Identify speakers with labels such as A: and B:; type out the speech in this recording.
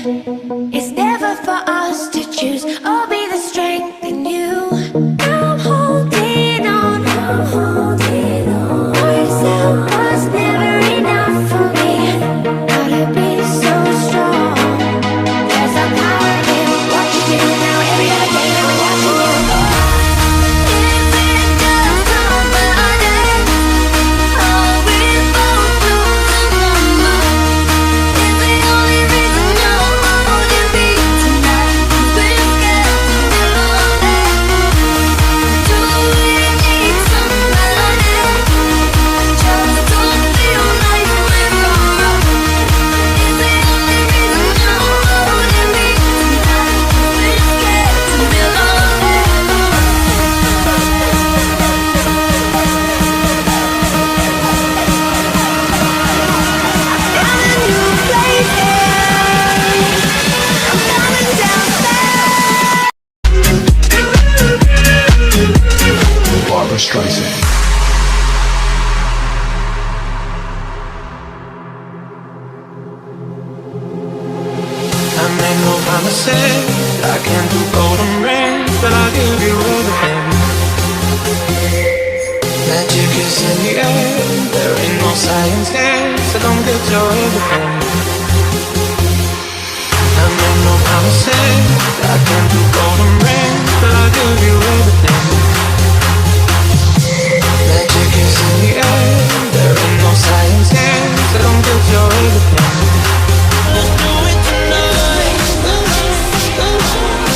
A: It's never for us to choose or be the strength in you. I'm holding on, I'm holding on. Yourself was never enough for me. Gotta be so strong. There's a power in what you do now. Every other day I'm watching you. If it does come undone, all we both do tomorrow is the only reason you're holding me tonight. We're scared to be lonely. Do we need somebody? Just don't feel like we're wrong. Is the only reason you're holding me tonight. We're scared to be lonely. Found a new place here. I'm coming downstairs.
B: Barbara Streisand.
C: I made no promises, I can't do golden rings, but I'll give you everything. Magic is in the air, there ain't no science here, so don't get your everything. I made no promises, I can't do golden rings, but I'll give you everything.